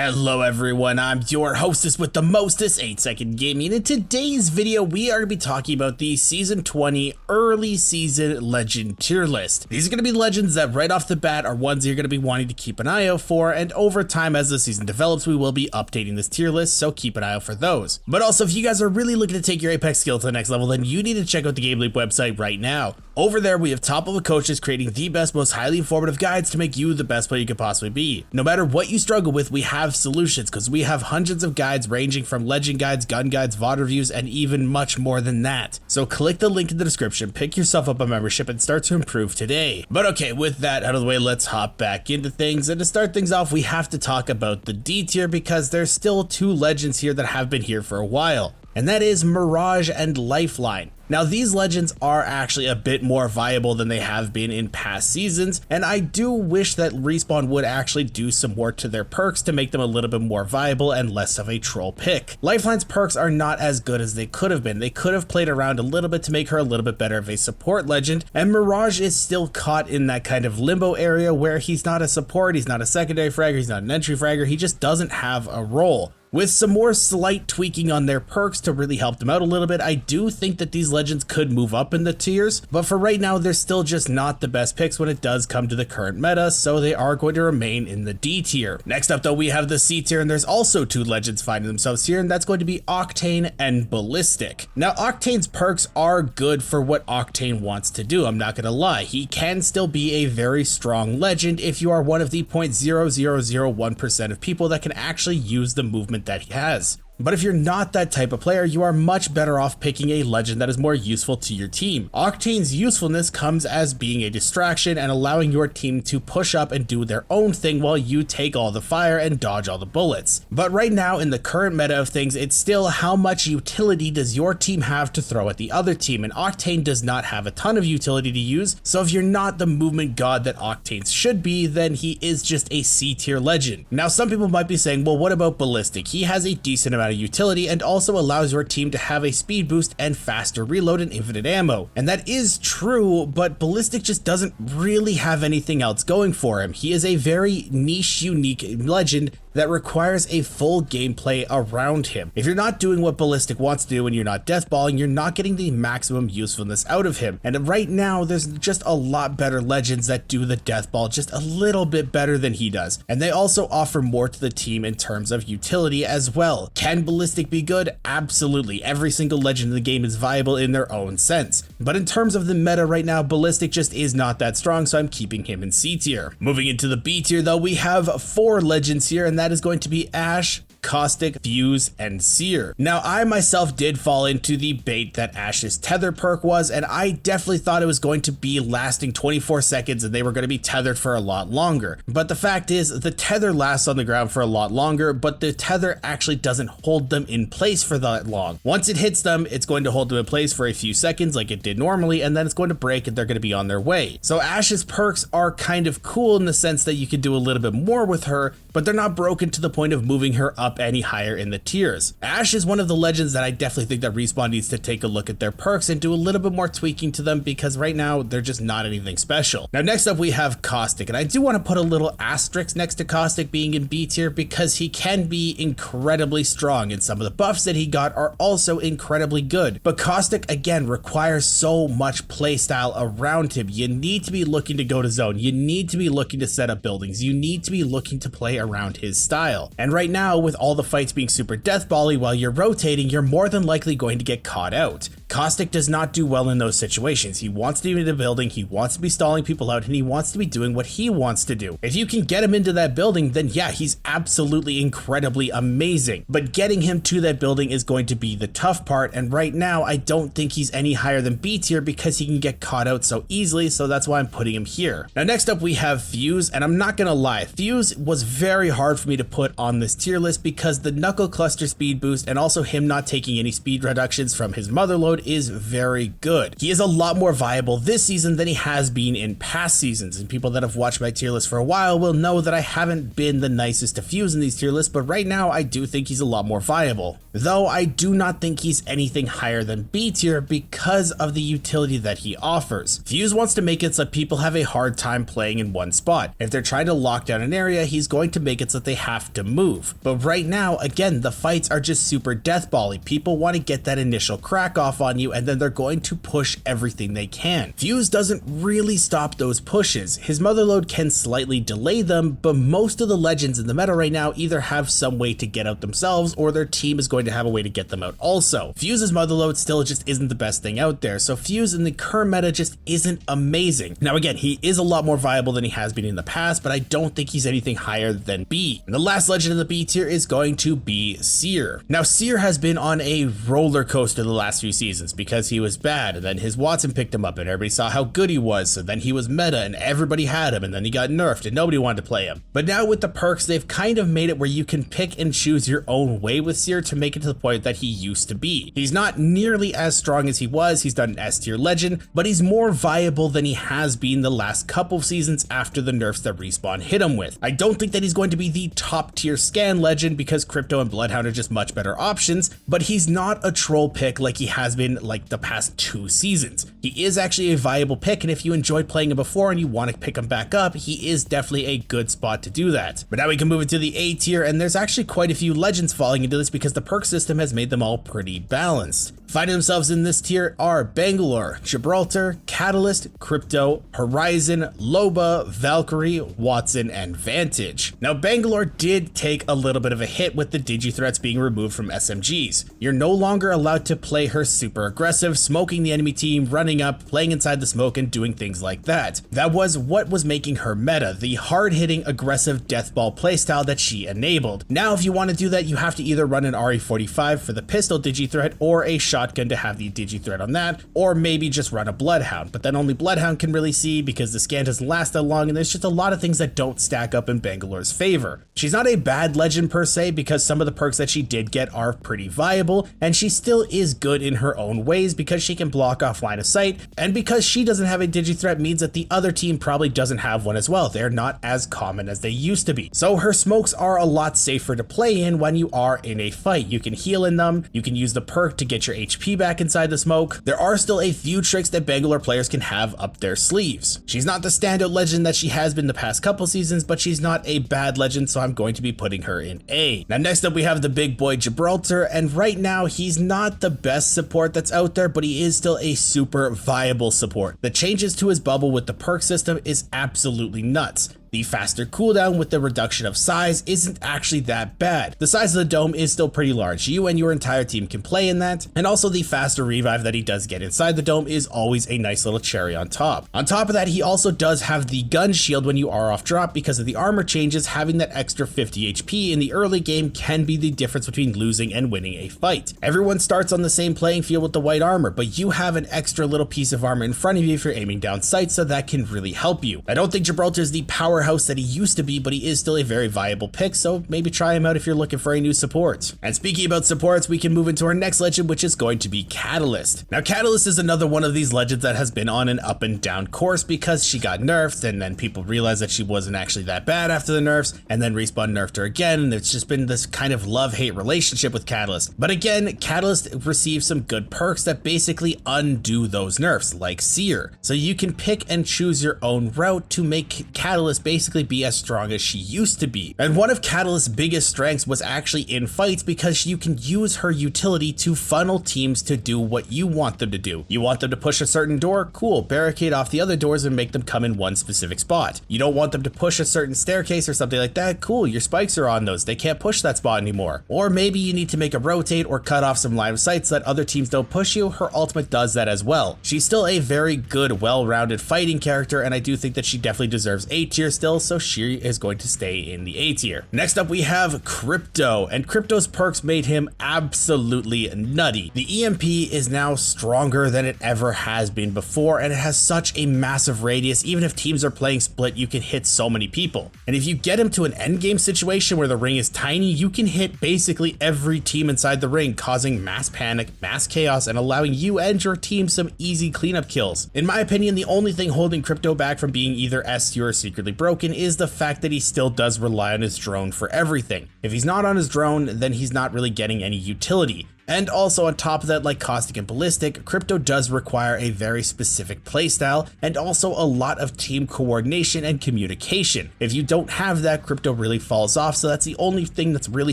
Hello everyone, I'm your hostess with the mostest, 8-Second Gaming. In today's video, we are going to be talking about the Season 20 Early Season Legend tier list. These are going to be legends that right off the bat are ones you're going to be wanting to keep an eye out for, and over time as the season develops, we will be updating this tier list, so keep an eye out for those. But also, if you guys are really looking to take your Apex skill to the next level, then you need to check out the GameLeap website right now. Over there, we have top-level coaches creating the best, most highly informative guides to make you the best player you could possibly be. No matter what you struggle with, we have solutions because we have hundreds of guides ranging from legend guides, gun guides, VOD reviews, and even much more than that. So click the link in the description, pick yourself up a membership, and start to improve today. But okay, with that out of the way, let's hop back into things. And to start things off, we have to talk about the D tier because there's still two legends here that have been here for a while. And that is Mirage and Lifeline. Now these legends are actually a bit more viable than they have been in past seasons, and I do wish that Respawn would actually do some more to their perks to make them a little bit more viable and less of a troll pick. Lifeline's perks are not as good as they could have been. They could have played around a little bit to make her a little bit better of a support legend, and Mirage is still caught in that kind of limbo area where he's not a support, he's not a secondary fragger, he's not an entry fragger, he just doesn't have a role. With some more slight tweaking on their perks to really help them out a little bit, I do think that these legends could move up in the tiers, but for right now, they're still just not the best picks when it does come to the current meta, so they are going to remain in the D tier. Next up though, we have the C tier, and there's also two legends finding themselves here, and that's going to be Octane and Ballistic. Now, Octane's perks are good for what Octane wants to do, I'm not gonna lie. He can still be a very strong legend if you are one of the 0.0001% of people that can actually use the movement that he has. But if you're not that type of player, you are much better off picking a legend that is more useful to your team. Octane's usefulness comes as being a distraction and allowing your team to push up and do their own thing while you take all the fire and dodge all the bullets. But right now in the current meta of things, it's still how much utility does your team have to throw at the other team, and Octane does not have a ton of utility to use, so if you're not the movement god that Octane should be, then he is just a C tier legend. Now some people might be saying, well, what about Ballistic? He has a decent amount of utility and also allows your team to have a speed boost and faster reload and infinite ammo. And that is true, but Ballistic just doesn't really have anything else going for him. He is a very niche, unique legend that requires a full gameplay around him. If you're not doing what Ballistic wants to do and you're not deathballing, you're not getting the maximum usefulness out of him. And right now, there's just a lot better legends that do the deathball just a little bit better than he does. And they also offer more to the team in terms of utility as well. Can Ballistic be good? Absolutely. Every single legend in the game is viable in their own sense. But in terms of the meta right now, Ballistic just is not that strong, so I'm keeping him in C tier. Moving into the B tier though, we have four legends here, and that is going to be Ash, Caustic, Fuse, and Seer. Now, I myself did fall into the bait that Ash's tether perk was, and I definitely thought it was going to be lasting 24 seconds and they were going to be tethered for a lot longer. But the fact is, the tether lasts on the ground for a lot longer, but the tether actually doesn't hold them in place for that long. Once it hits them, it's going to hold them in place for a few seconds like it did normally, and then it's going to break and they're going to be on their way. So Ash's perks are kind of cool in the sense that you can do a little bit more with her, but they're not broken to the point of moving her up any higher in the tiers. Ash is one of the legends that I definitely think that Respawn needs to take a look at their perks and do a little bit more tweaking to them because right now they're just not anything special. Now next up we have Caustic, and I do want to put a little asterisk next to Caustic being in B tier because he can be incredibly strong and some of the buffs that he got are also incredibly good. But Caustic again requires so much playstyle around him. You need to be looking to go to zone, you need to be looking to set up buildings, you need to be looking to play around his style. And right now with all the fights being super deathbally while you're rotating, you're more than likely going to get caught out. Caustic does not do well in those situations. He wants to be in the building, he wants to be stalling people out, and he wants to be doing what he wants to do. If you can get him into that building, then yeah, he's absolutely incredibly amazing. But getting him to that building is going to be the tough part, and right now I don't think he's any higher than B tier because he can get caught out so easily, so that's why I'm putting him here. Now next up we have Fuse, and I'm not gonna lie, Fuse was very hard for me to put on this tier list because the knuckle cluster speed boost and also him not taking any speed reductions from his mother load load is very good. He is a lot more viable this season than he has been in past seasons, and people that have watched my tier list for a while will know that I haven't been the nicest to Fuse in these tier lists, but right now I do think he's a lot more viable. Though I do not think he's anything higher than B tier because of the utility that he offers. Fuse wants to make it so that people have a hard time playing in one spot. If they're trying to lock down an area, he's going to make it so that they have to move. But right now, again, the fights are just super deathbally. People want to get that initial crack off on you, and then they're going to push everything they can. Fuse doesn't really stop those pushes. His motherload can slightly delay them, but most of the legends in the meta right now either have some way to get out themselves or their team is going to have a way to get them out also. Fuse's motherload still just isn't the best thing out there, so Fuse in the current meta just isn't amazing. Now again, he is a lot more viable than he has been in the past, but I don't think he's anything higher than B. And the last legend in the B tier is going to be Seer. Now Seer has been on a roller coaster the last few seasons because he was bad, and then his Watson picked him up and everybody saw how good he was, so then he was meta and everybody had him, and then he got nerfed and nobody wanted to play him. But now with the perks, they've kind of made it where you can pick and choose your own way with Seer to make it to the point that he used to be. He's not nearly as strong as he was, he's not an S tier legend, but he's more viable than he has been the last couple of seasons after the nerfs that Respawn hit him with. I don't think that he's going to be the top tier scan legend because Crypto and Bloodhound are just much better options, but he's not a troll pick like he has been like the past 2 seasons. He is actually a viable pick, and if you enjoyed playing him before and you want to pick him back up, he is definitely a good spot to do that. But now we can move into the A tier, and there's actually quite a few legends falling into this because the perk system has made them all pretty balanced. Finding themselves in this tier are Bangalore, Gibraltar, Catalyst, Crypto, Horizon, Loba, Valkyrie, Watson, and Vantage. Now Bangalore did take a little bit of a hit with the Digi-threats being removed from SMGs. You're no longer allowed to play her super aggressive, smoking the enemy team, running up, playing inside the smoke, and doing things like that. That was what was making her meta, the hard-hitting, aggressive deathball playstyle that she enabled. Now if you want to do that, you have to either run an RE45 for the pistol Digi-threat or a shotgun to have the Digi-threat on that, or maybe just run a Bloodhound, but then only Bloodhound can really see because the scan doesn't last that long, and there's just a lot of things that don't stack up in Bangalore's favor. She's not a bad legend per se because some of the perks that she did get are pretty viable, and she still is good in her own ways because she can block off line of sight, and because she doesn't have a Digi-threat means that the other team probably doesn't have one as well. They're not as common as they used to be. So her smokes are a lot safer to play in when you are in a fight. You can heal in them, you can use the perk to get your HP back inside the smoke. There are still a few tricks that Bangalore players can have up their sleeves. She's not the standout legend that she has been the past couple seasons, but she's not a bad legend, so I'm going to be putting her in A. Now next up we have the big boy Gibraltar, and right now he's not the best support that's out there, but he is still a super viable support. The changes to his bubble with the perk system is absolutely nuts. The faster cooldown with the reduction of size isn't actually that bad. The size of the dome is still pretty large. You and your entire team can play in that, and also the faster revive that he does get inside the dome is always a nice little cherry on top. On top of that, he also does have the gun shield when you are off drop because of the armor changes. Having that extra 50 HP in the early game can be the difference between losing and winning a fight. Everyone starts on the same playing field with the white armor, but you have an extra little piece of armor in front of you if you're aiming down sight, so that can really help you. I don't think Gibraltar is the powerhouse that he used to be, but he is still a very viable pick, so maybe try him out if you're looking for a new support. And speaking about supports, we can move into our next legend, which is going to be Catalyst. Now Catalyst is another one of these legends that has been on an up and down course because she got nerfed, and then people realized that she wasn't actually that bad after the nerfs, and then Respawn nerfed her again, and it's just been this kind of love-hate relationship with Catalyst. But again, Catalyst received some good perks that basically undo those nerfs, like Seer. So you can pick and choose your own route to make Catalyst basically be as strong as she used to be. And one of Catalyst's biggest strengths was actually in fights because you can use her utility to funnel teams to do what you want them to do. You want them to push a certain door? Cool, barricade off the other doors and make them come in one specific spot. You don't want them to push a certain staircase or something like that? Cool, your spikes are on those. They can't push that spot anymore. Or maybe you need to make a rotate or cut off some line of sight so that other teams don't push you. Her ultimate does that as well. She's still a very good, well-rounded fighting character, and I do think that she definitely deserves A tier still, so she is going to stay in the A tier. Next up we have Crypto, and Crypto's perks made him absolutely nutty. The EMP is now stronger than it ever has been before, and it has such a massive radius. Even if teams are playing split, you can hit so many people. And if you get him to an endgame situation where the ring is tiny, you can hit basically every team inside the ring, causing mass panic, mass chaos, and allowing you and your team some easy cleanup kills. In my opinion, the only thing holding Crypto back from being either S tier or secretly broken is the fact that he still does rely on his drone for everything. If he's not on his drone, then he's not really getting any utility. And also on top of that, like Caustic and Ballistic, Crypto does require a very specific playstyle and also a lot of team coordination and communication. If you don't have that, Crypto really falls off, so that's the only thing that's really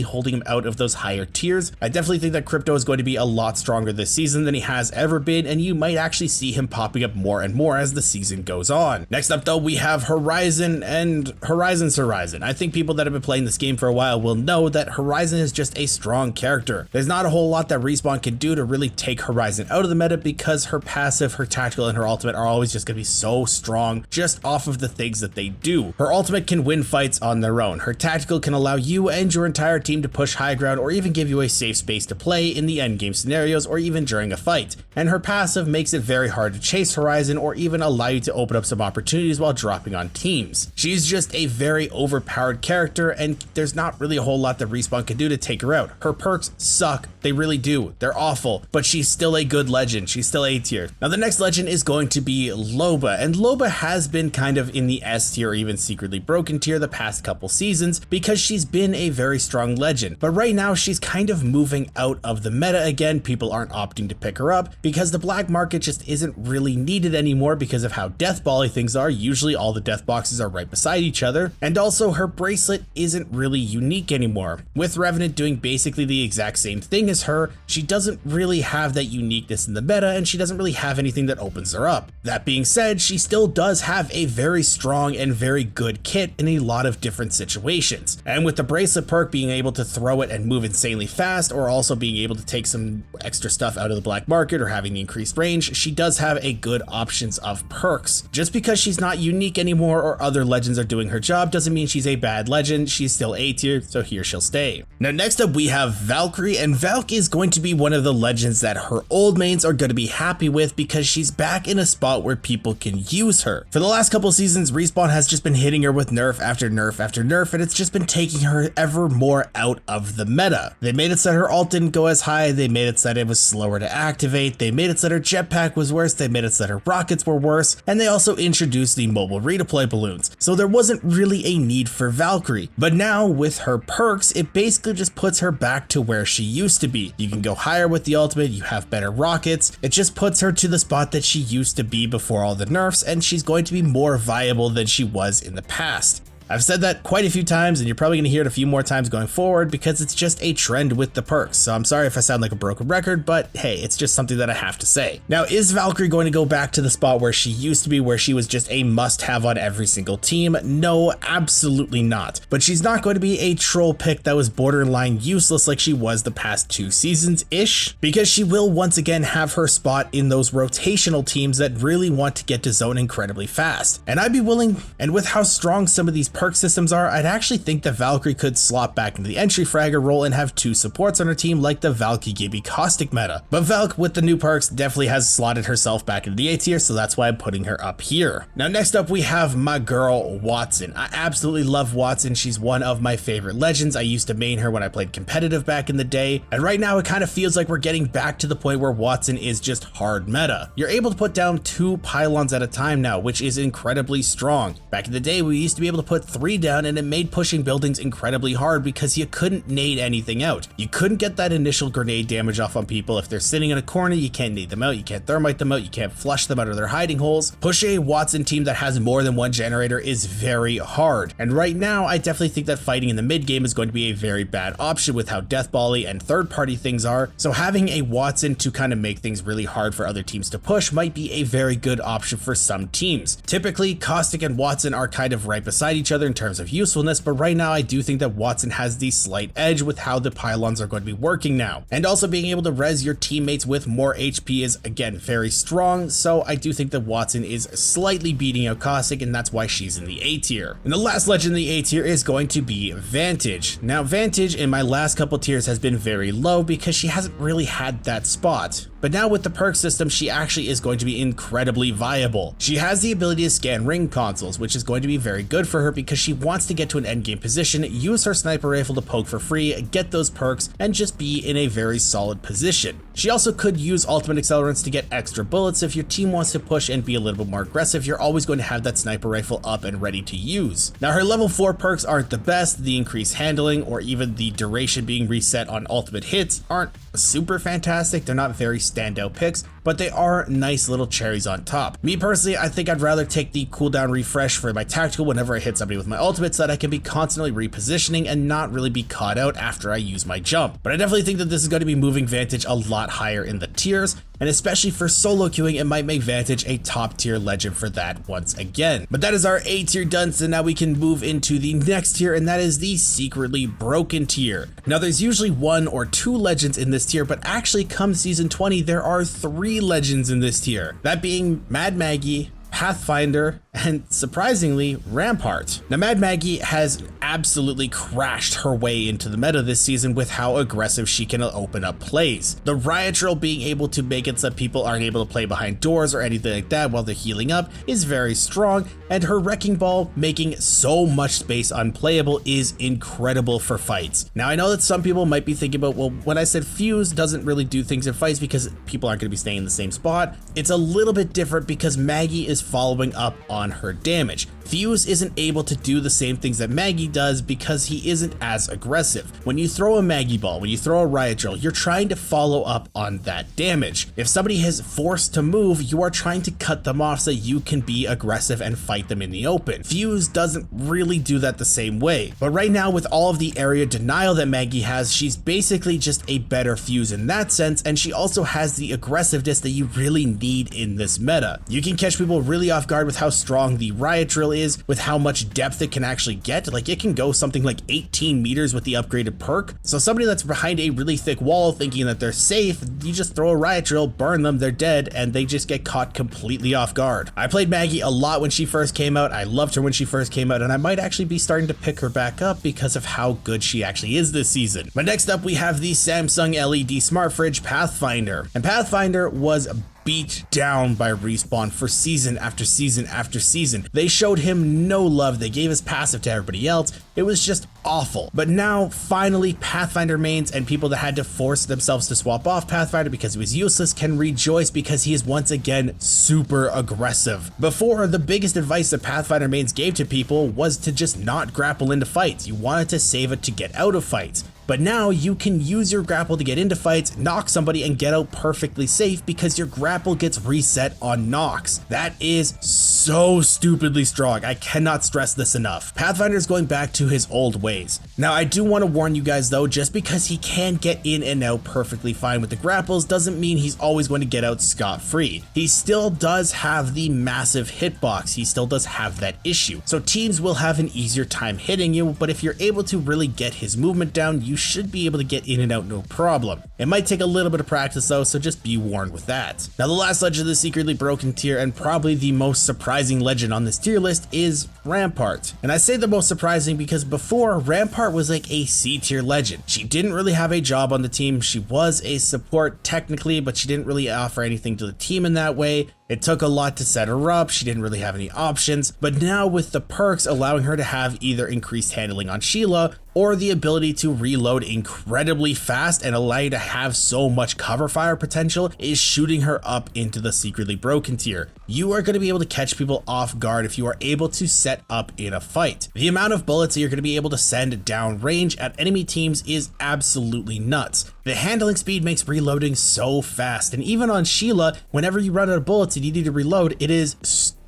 holding him out of those higher tiers. I definitely think that Crypto is going to be a lot stronger this season than he has ever been, and you might actually see him popping up more and more as the season goes on. Next up though, we have Horizon, and Horizon's Horizon. I think people that have been playing this game for a while will know that Horizon is just a strong character. There's not a whole lot that Respawn can do to really take Horizon out of the meta because her passive, her tactical, and her ultimate are always just going to be so strong just off of the things that they do. Her ultimate can win fights on their own. Her tactical can allow you and your entire team to push high ground or even give you a safe space to play in the endgame scenarios or even during a fight. And her passive makes it very hard to chase Horizon or even allow you to open up some opportunities while dropping on teams. She's just a very overpowered character, and there's not really a whole lot that Respawn can do to take her out. Her perks suck. They really do. They're awful, but she's still a good legend. She's still A tier. Now the next legend is going to be Loba, and Loba has been kind of in the S tier or even secretly broken tier the past couple seasons because she's been a very strong legend. But right now she's kind of moving out of the meta again. People aren't opting to pick her up because the black market just isn't really needed anymore because of how deathbally things are. Usually all the death boxes are right beside each other, and also her bracelet isn't really unique anymore. With Revenant doing basically the exact same thing as her, she doesn't really have that uniqueness in the meta, and she doesn't really have anything that opens her up. That being said, she still does have a very strong and very good kit in a lot of different situations. And with the bracelet perk being able to throw it and move insanely fast, or also being able to take some extra stuff out of the black market or having the increased range, she does have a good options of perks. Just because she's not unique anymore or other legends are doing her job doesn't mean she's a bad legend. She's still A tier, so here she'll stay. Now next up we have Valkyrie, and Valk is going to be one of the legends that her old mains are going to be happy with because she's back in a spot where people can use her. For the last couple seasons, Respawn has just been hitting her with nerf after nerf after nerf, and it's just been taking her ever more out of the meta. They made it so her ult didn't go as high, they made it so that it was slower to activate, they made it so that her jetpack was worse, they made it so that her rockets were worse, and they also introduced the mobile redeploy balloons. So there wasn't really a need for Valkyrie. But now with her perks, it basically just puts her back to where she used to be. You can go higher with the ultimate, you have better rockets. It just puts her to the spot that she used to be before all the nerfs, and she's going to be more viable than she was in the past. I've said that quite a few times, and you're probably going to hear it a few more times going forward because it's just a trend with the perks. So I'm sorry if I sound like a broken record, but hey, it's just something that I have to say. Now, is Valkyrie going to go back to the spot where she used to be, where she was just a must-have on every single team? No, absolutely not. But she's not going to be a troll pick that was borderline useless like she was the past 2 seasons-ish, because she will once again have her spot in those rotational teams that really want to get to zone incredibly fast. And I'd be willing, and with how strong some of these perk systems are, I'd actually think that Valkyrie could slot back into the entry fragger role and have 2 supports on her team like the Valky Gibby Caustic meta. But Valk with the new perks definitely has slotted herself back into the A tier, so that's why I'm putting her up here. Now next up we have my girl Wattson. I absolutely love Wattson. She's one of my favorite legends. I used to main her when I played competitive back in the day, and right now it kind of feels like we're getting back to the point where Wattson is just hard meta. You're able to put down 2 pylons at a time now, which is incredibly strong. Back in the day we used to be able to put 3 down, and it made pushing buildings incredibly hard because you couldn't nade anything out. You couldn't get that initial grenade damage off on people. If they're sitting in a corner, you can't nade them out, you can't thermite them out, you can't flush them out of their hiding holes. Pushing a Wattson team that has more than 1 generator is very hard, and right now I definitely think that fighting in the mid game is going to be a very bad option with how deathbally and third party things are. So having a Wattson to kind of make things really hard for other teams to push might be a very good option for some teams. Typically Caustic and Wattson are kind of right beside each other other in terms of usefulness, but right now I do think that Wattson has the slight edge with how the pylons are going to be working now. And also being able to res your teammates with more HP is again very strong, so I do think that Wattson is slightly beating out Caustic, and that's why she's in the A tier. And the last legend in the A tier is going to be Vantage. Now Vantage in my last couple tiers has been very low because she hasn't really had that spot. But now with the perk system, she actually is going to be incredibly viable. She has the ability to scan ring consoles, which is going to be very good for her because she wants to get to an endgame position, use her sniper rifle to poke for free, get those perks, and just be in a very solid position. She also could use ultimate accelerants to get extra bullets. If your team wants to push and be a little bit more aggressive, you're always going to have that sniper rifle up and ready to use. Now her level 4 perks aren't the best. The increased handling or even the duration being reset on ultimate hits aren't super fantastic. They're not very standout picks, but they are nice little cherries on top. Me personally, I think I'd rather take the cooldown refresh for my tactical whenever I hit somebody with my ultimate so that I can be constantly repositioning and not really be caught out after I use my jump. But I definitely think that this is going to be moving Vantage a lot higher in the tiers, and especially for solo queuing, it might make Vantage a top tier legend for that once again. But that is our A tier done, so now we can move into the next tier, and that is the secretly broken tier. Now there's usually 1 or 2 legends in this tier, but actually come season 20 there are 3 legends in this tier, that being Mad Maggie, Pathfinder, and surprisingly, Rampart. Now Mad Maggie has absolutely crashed her way into the meta this season with how aggressive she can open up plays. The riot drill being able to make it so people aren't able to play behind doors or anything like that while they're healing up is very strong, and her wrecking ball making so much space unplayable is incredible for fights. Now I know that some people might be thinking about, well, when I said Fuse doesn't really do things in fights because people aren't going to be staying in the same spot, it's a little bit different because Maggie is following up on her damage. Fuse isn't able to do the same things that Maggie does because he isn't as aggressive. When you throw a Maggie ball, when you throw a riot drill, you're trying to follow up on that damage. If somebody is forced to move, you are trying to cut them off so you can be aggressive and fight them in the open. Fuse doesn't really do that the same way. But right now with all of the area denial that Maggie has, she's basically just a better Fuse in that sense, and she also has the aggressiveness that you really need in this meta. You can catch people really off guard with how strong the riot drill is, with how much depth it can actually get. Like it can go something like 18 meters with the upgraded perk. So somebody that's behind a really thick wall thinking that they're safe, you just throw a riot drill, burn them, they're dead, and they just get caught completely off guard. I played Maggie a lot when she first came out. I loved her when she first came out, and I might actually be starting to pick her back up because of how good she actually is this season. But next up we have the Samsung LED Smart Fridge Pathfinder. And Pathfinder was beat down by Respawn for season after season after season. They showed him no love. They gave his passive to everybody else. It was just awful. But now finally Pathfinder mains and people that had to force themselves to swap off Pathfinder because he was useless can rejoice because he is once again super aggressive. Before, the biggest advice that Pathfinder mains gave to people was to just not grapple into fights. You wanted to save it to get out of fights. But now you can use your grapple to get into fights, knock somebody, and get out perfectly safe because your grapple gets reset on knocks. That is so stupidly strong. I cannot stress this enough. Pathfinder is going back to his old ways. Now I do want to warn you guys though, just because he can get in and out perfectly fine with the grapples doesn't mean he's always going to get out scot-free. He still does have the massive hitbox. He still does have that issue. So teams will have an easier time hitting you, but if you're able to really get his movement down, you should be able to get in and out no problem. It might take a little bit of practice though, so just be warned with that. Now the last legend of the secretly broken tier, and probably the most surprising legend on this tier list, is Rampart. And I say the most surprising because before, Rampart was like a C tier legend. She didn't really have a job on the team. She was a support technically, but she didn't really offer anything to the team in that way. It took a lot to set her up. She didn't really have any options, but now with the perks allowing her to have either increased handling on Sheila or the ability to reload incredibly fast and allow you to have so much cover fire potential, is shooting her up into the secretly broken tier. You are going to be able to catch people off guard if you are able to set up in a fight. The amount of bullets that you're going to be able to send down range at enemy teams is absolutely nuts. The handling speed makes reloading so fast, and even on Sheila, whenever you run out of bullets and you need to reload, it is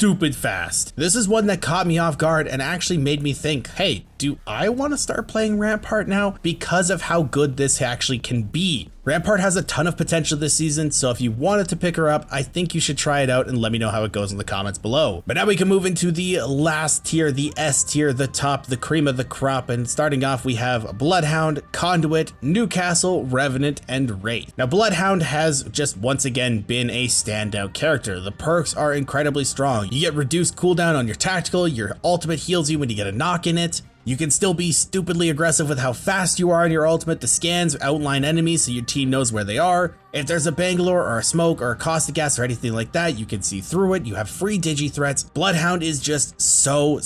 stupid fast. This is one that caught me off guard and actually made me think, hey, do I want to start playing Rampart now because of how good this actually can be? Rampart has a ton of potential this season, so if you wanted to pick her up, I think you should try it out and let me know how it goes in the comments below. But now we can move into the last tier, the S tier, the top, the cream of the crop, and starting off we have Bloodhound, Conduit, Newcastle, Revenant, and Wraith. Now Bloodhound has just once again been a standout character. The perks are incredibly strong. You get reduced cooldown on your tactical, your ultimate heals you when you get a knock in it. You can still be stupidly aggressive with how fast you are in your ultimate. The scans outline enemies so your team knows where they are. If there's a Bangalore or a smoke or a caustic gas or anything like that, you can see through it. You have free digi threats. Bloodhound is just so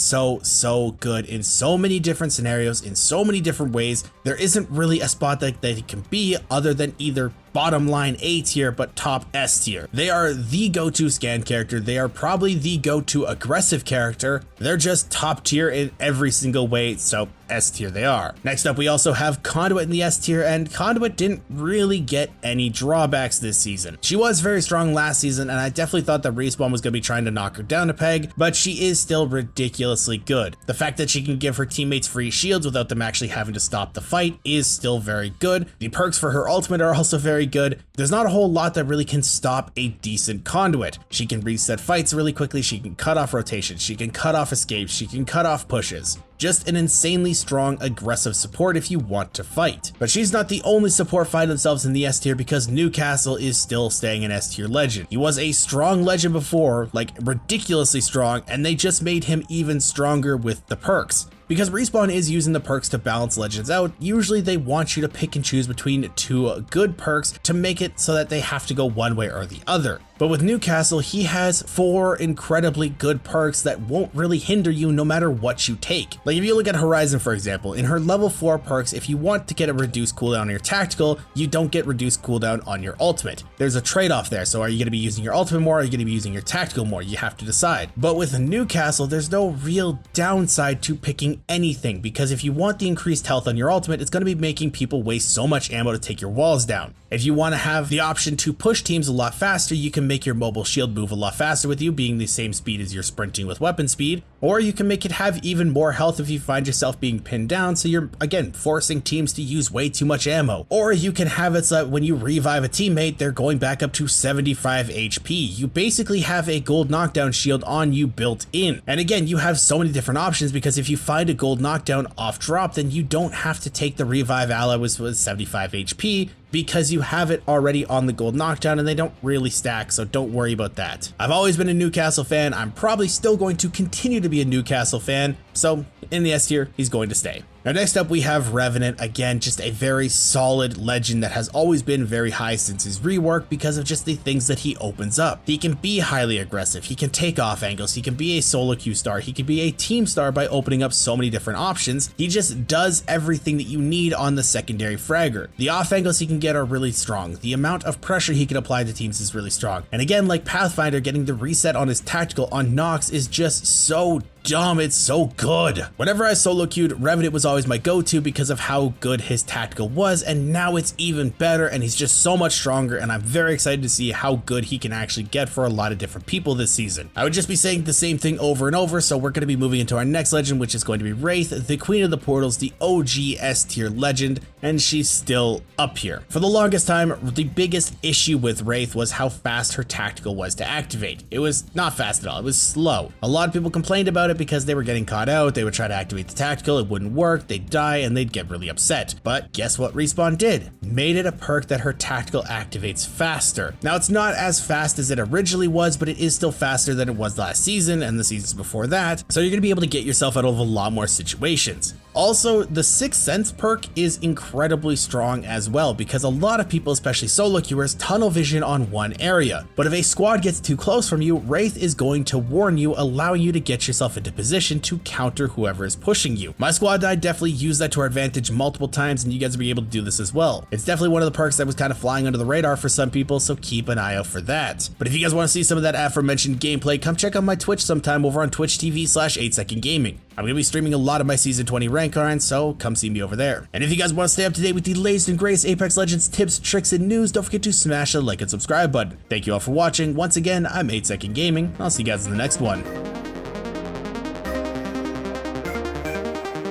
good in so many different scenarios, in so many different ways. There isn't really a spot that it can be other than either bottom line A tier but top S tier. They are the go-to scan character. They are probably the go-to aggressive character. They're just top tier in every single way, so S tier they are. Next up we also have Conduit in the S tier, and Conduit didn't really get any drawbacks this season. She was very strong last season and I definitely thought that Respawn was going to be trying to knock her down a peg, but she is still ridiculously good. The fact that she can give her teammates free shields without them actually having to stop the fight is still very good. The perks for her ultimate are also very good. There's not a whole lot that really can stop a decent Conduit. She can reset fights really quickly, she can cut off rotations, she can cut off escapes, she can cut off pushes. Just an insanely strong aggressive support if you want to fight. But she's not the only support finding themselves in the S tier, because Newcastle is still staying an S tier legend. He was a strong legend before, like ridiculously strong, and they just made him even stronger with the perks. Because Respawn is using the perks to balance legends out, usually they want you to pick and choose between two good perks to make it so that they have to go one way or the other. But with Newcastle, he has 4 incredibly good perks that won't really hinder you no matter what you take. Like if you look at Horizon, for example, in her level 4 perks, if you want to get a reduced cooldown on your tactical, you don't get reduced cooldown on your ultimate. There's a trade-off there, so are you going to be using your ultimate more, or are you going to be using your tactical more? You have to decide. But with Newcastle, there's no real downside to picking anything, because if you want the increased health on your ultimate, it's going to be making people waste so much ammo to take your walls down. If you want to have the option to push teams a lot faster, you can make your mobile shield move a lot faster with you being the same speed as you're sprinting with weapon speed, or you can make it have even more health if you find yourself being pinned down, so you're again forcing teams to use way too much ammo. Or you can have it so that when you revive a teammate, they're going back up to 75 HP. You basically have a gold knockdown shield on you built in. And again, you have so many different options, because if you find a gold knockdown off drop, then you don't have to take the revive ally with 75 HP, because you have it already on the gold knockdown and they don't really stack, so don't worry about that. I've always been a Newcastle fan. I'm probably still going to continue to be a Newcastle fan, so in the S tier, he's going to stay. Now next up we have Revenant, again just a very solid legend that has always been very high since his rework because of just the things that he opens up. He can be highly aggressive, he can take off angles, he can be a solo queue star, he can be a team star by opening up so many different options. He just does everything that you need on the secondary fragger. The off angles he can get are really strong, the amount of pressure he can apply to teams is really strong, and again like Pathfinder, getting the reset on his tactical on Nox is just so dumb, it's so good. Whenever I solo queued, Revenant was always my go-to because of how good his tactical was, and now it's even better and he's just so much stronger, and I'm very excited to see how good he can actually get for a lot of different people this season. I would just be saying the same thing over and over, so we're going to be moving into our next legend, which is going to be Wraith, the Queen of the Portals, the OG S tier legend, and she's still up here. For the longest time, the biggest issue with Wraith was how fast her tactical was to activate. It was not fast at all, it was slow. A lot of people complained about it because they were getting caught out, they would try to activate the tactical, it wouldn't work, they'd die, and they'd get really upset. But guess what Respawn did? Made it a perk that her tactical activates faster. Now it's not as fast as it originally was, but it is still faster than it was last season and the seasons before that, so you're going to be able to get yourself out of a lot more situations. Also, the Sixth Sense perk is incredibly strong as well, because a lot of people, especially solo queuers, tunnel vision on one area. But if a squad gets too close from you, Wraith is going to warn you, allowing you to get yourself into position to counter whoever is pushing you. My squad and I definitely used that to our advantage multiple times, and you guys will be able to do this as well. It's definitely one of the perks that was kind of flying under the radar for some people, so keep an eye out for that. But if you guys want to see some of that aforementioned gameplay, come check out my Twitch sometime over on Twitch TV/8secondgaming. I'm going to be streaming a lot of my Season 20 rank grind, so come see me over there. And if you guys want to stay up to date with the latest and greatest Apex Legends tips, tricks, and news, don't forget to smash the like and subscribe button. Thank you all for watching. Once again, I'm 8 Second Gaming. I'll see you guys in the next one.